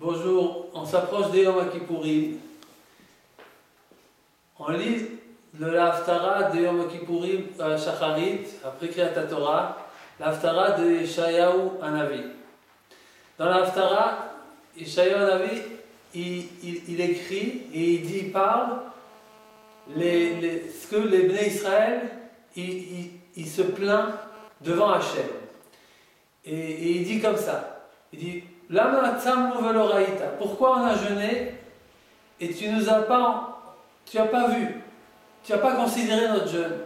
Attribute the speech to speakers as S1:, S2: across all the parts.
S1: Bonjour, on s'approche des Yom Kippourim. On lit le Haftara de Yom Kippourim à Shacharit, après Kriyat Torah, l'Haftara de Yeshayahu Hanavi. Dans l'Haftara, Yeshayahu Hanavi, il écrit et il parle ce que les Bnei Israël, il se plaint devant Hachem. Et il dit comme ça, il dit Lama tzamnu velo raïta. Pourquoi on a jeûné et tu n'as pas vu, tu n'as pas considéré notre jeûne.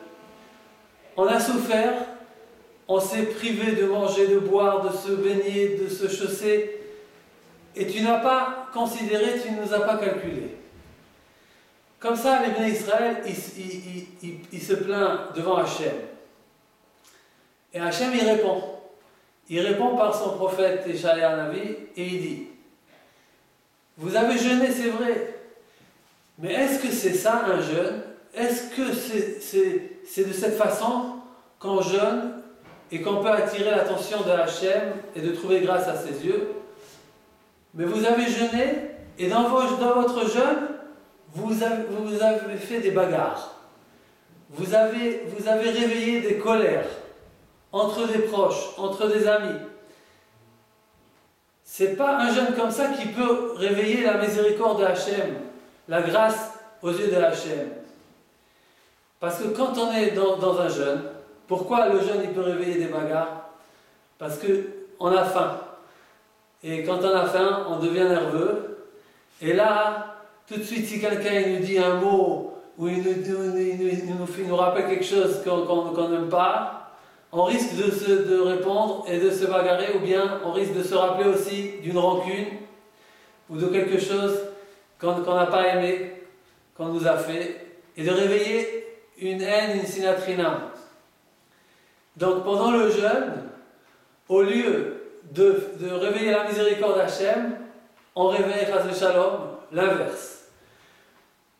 S1: On a souffert, on s'est privé de manger, de boire, de se baigner, de se chausser, et tu n'as pas considéré, tu ne nous as pas calculé. Comme ça, les Bnei Israël, il se plaint devant Hachem. Et Hachem, il répond. Il répond par son prophète Yeshayahu Hanavi et il dit vous avez jeûné, c'est vrai, mais est-ce que c'est ça un jeûne? Est-ce que c'est de cette façon qu'on jeûne et qu'on peut attirer l'attention de Hachem et de trouver grâce à ses yeux? Mais vous avez jeûné et dans votre jeûne, vous avez fait des bagarres. Vous avez réveillé des colères entre des proches, entre des amis. C'est pas un jeûne comme ça qui peut réveiller la miséricorde de Hachem, la grâce aux yeux de Hachem. Parce que quand on est dans un jeûne, pourquoi le jeûne il peut réveiller des bagarres? Parce qu'on a faim. Et quand on a faim, on devient nerveux. Et là, tout de suite, si quelqu'un nous dit un mot ou il nous rappelle quelque chose qu'on n'aime pas, on risque de répondre et de se bagarrer, ou bien on risque de se rappeler aussi d'une rancune ou de quelque chose qu'on n'a pas aimé, qu'on nous a fait, et de réveiller une haine, une sinatrina. Donc pendant le jeûne, au lieu de réveiller la miséricorde d'Hachem, on réveille Chas v'Shalom, l'inverse.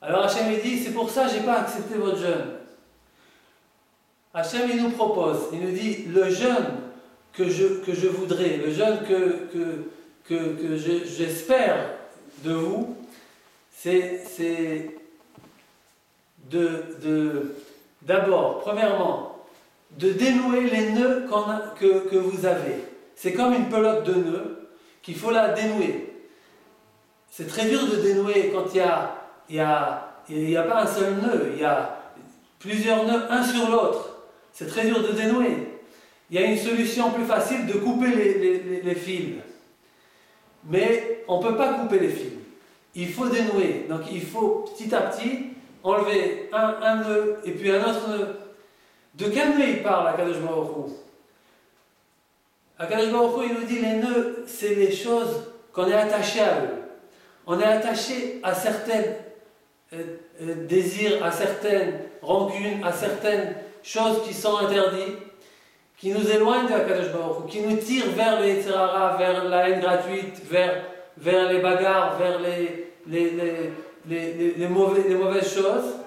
S1: Alors Hachem il dit, c'est pour ça que je n'ai pas accepté votre jeûne. Hachem il nous propose, il nous dit le jeûne que je voudrais, le jeûne que j'espère de vous, c'est d'abord, premièrement, de dénouer les nœuds que vous avez. C'est comme une pelote de nœuds qu'il faut la dénouer. C'est très dur de dénouer quand il y a pas un seul nœud, il y a plusieurs nœuds, un sur l'autre. C'est très dur de dénouer. Il y a une solution plus facile de couper les fils. Mais on ne peut pas couper les fils. Il faut dénouer. Donc il faut petit à petit enlever un nœud et puis un autre nœud. De quel nœud il parle, Akadosh Baruch Hu? Akadosh Baruch Hu, il nous dit les nœuds, c'est les choses qu'on est attaché à eux. On est attaché à certains désirs, à certaines rancunes, à certaines choses qui sont interdites, qui nous éloignent de Akadosh Baruch Hu, qui nous tirent vers les Yetzer Hara, vers la haine gratuite, vers les bagarres, vers les mauvaises choses.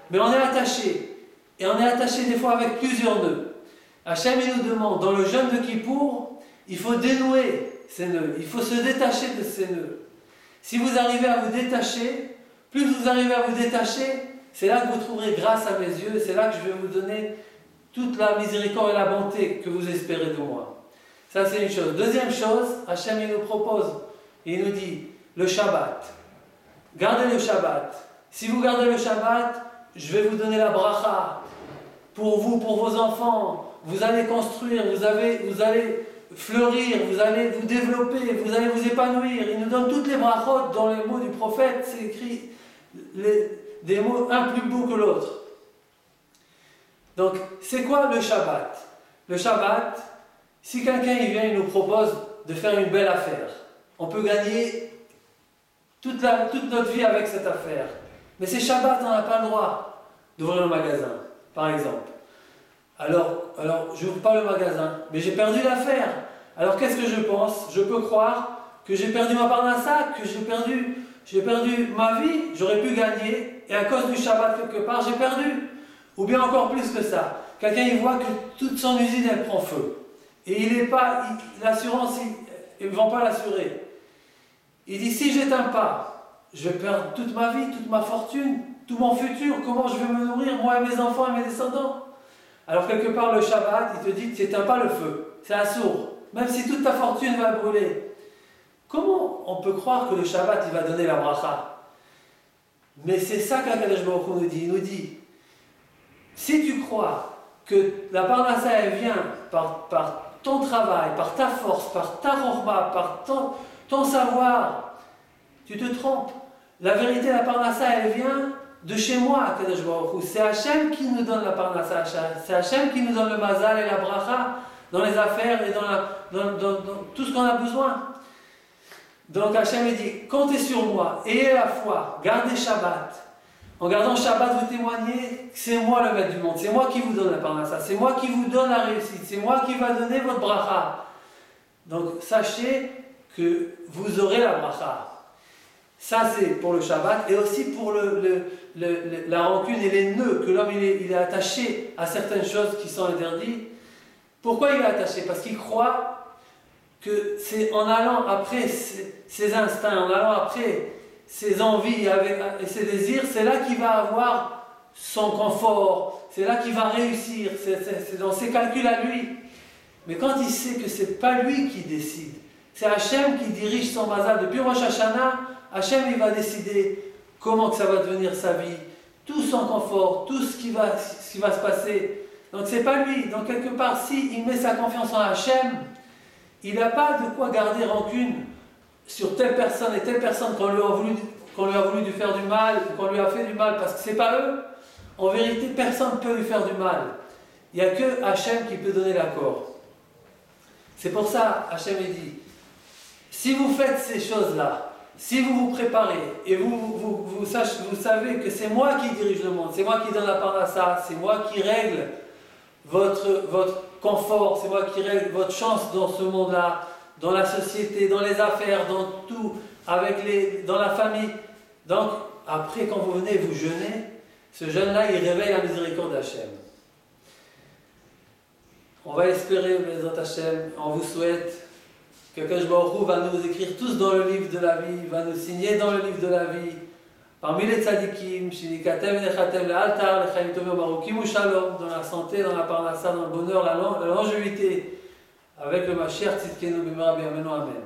S1: Mais on est attaché. Et on est attaché des fois avec plusieurs nœuds. Hachem il nous demande, dans le jeûne de Kippour, il faut dénouer ces nœuds, il faut se détacher de ces nœuds. Si vous arrivez à vous détacher, plus vous arrivez à vous détacher, c'est là que vous trouverez grâce à mes yeux, c'est là que je vais vous donner toute la miséricorde et la bonté que vous espérez de moi. Ça c'est une chose. Deuxième chose, Hachem il nous propose, il nous dit, le Shabbat. Gardez le Shabbat. Si vous gardez le Shabbat, je vais vous donner la bracha. Pour vous, pour vos enfants, vous allez construire, vous allez fleurir, vous allez vous développer, vous allez vous épanouir. Il nous donne toutes les brachot dans les mots du prophète, c'est écrit des mots un plus beau que l'autre. Donc, c'est quoi le Shabbat? Le Shabbat, si quelqu'un il vient et nous propose de faire une belle affaire, on peut gagner toute notre vie avec cette affaire. Mais c'est Shabbat, on n'a pas le droit d'ouvrir le magasin, par exemple. Alors je n'ouvre pas le magasin, mais j'ai perdu l'affaire. Alors qu'est-ce que je pense? Je peux croire que j'ai perdu ma parnassa, que j'ai perdu ma vie, j'aurais pu gagner, et à cause du Shabbat quelque part, j'ai perdu. Ou bien encore plus que ça, quelqu'un il voit que toute son usine elle prend feu, et l'assurance, ils ne vont pas l'assurer. Il dit, si je n'éteins pas, je vais perdre toute ma vie, toute ma fortune, tout mon futur. Comment je vais me nourrir, moi et mes enfants et mes descendants? Alors quelque part, le Shabbat, il te dit, tu n'éteins pas le feu. C'est un sourd. Même si toute ta fortune va brûler. Comment on peut croire que le Shabbat, il va donner la bracha? Mais c'est ça qu'Akadosh Baruch Hu nous dit. Il nous dit, si tu crois que la parnassa, elle vient par ton travail, par ta force, par ta chorma, par ton savoir, tu te trompes. La vérité, la parnassa, elle vient de chez moi, Akadosh Baruch Hu. C'est Hachem qui nous donne la parnassa. C'est Hachem qui nous donne le mazal et la bracha dans les affaires et dans tout ce qu'on a besoin. Donc Hachem dit, comptez sur moi, ayez la foi, gardez Shabbat. En gardant Shabbat, vous témoignez que c'est moi le maître du monde, c'est moi qui vous donne la parnassa, c'est moi qui vous donne la réussite, c'est moi qui va donner votre bracha. Donc sachez que vous aurez la bracha. Ça c'est pour le Shabbat et aussi pour la rancune et les nœuds, que l'homme il est attaché à certaines choses qui sont interdites. Pourquoi il est attaché? Parce qu'il croit que c'est en allant après ses instincts, en allant après ses envies et ses désirs, c'est là qu'il va avoir son confort, c'est là qu'il va réussir, c'est dans ses calculs à lui. Mais quand il sait que c'est pas lui qui décide, c'est Hachem qui dirige son mazal. Depuis Rosh Hashanah, Hachem il va décider comment que ça va devenir sa vie, tout son confort, tout ce qui va se passer. Donc c'est pas lui. Donc quelque part, si il met sa confiance en Hachem, il n'a pas de quoi garder rancune sur telle personne et telle personne qu'on lui a voulu lui faire du mal, qu'on lui a fait du mal, parce que c'est pas eux. En vérité, personne ne peut lui faire du mal. Il n'y a que Hachem qui peut donner l'accord. C'est pour ça, Hachem dit, si vous faites ces choses-là, si vous vous préparez et vous savez que c'est moi qui dirige le monde, c'est moi qui donne la parnassa, c'est moi qui règle votre confort, c'est moi qui règle votre chance dans ce monde-là, dans la société, dans les affaires, dans tout, dans la famille. Donc, après, quand vous venez vous jeûnez, ce jeûne-là, il réveille la miséricorde d'Hachem. On va espérer, Bezrat Hachem, on vous souhaite que Akadosh Baruch Hu va nous écrire tous dans le livre de la vie, va nous signer dans le livre de la vie. Parmi les tzadikim, shinikatem nechatem le'altar, lechaim tovim barukim ou shalom, dans la santé, dans la parnassa, dans le bonheur, la longévité, avec le Mashiach tzidkenu b'mera b'yameinu, amen.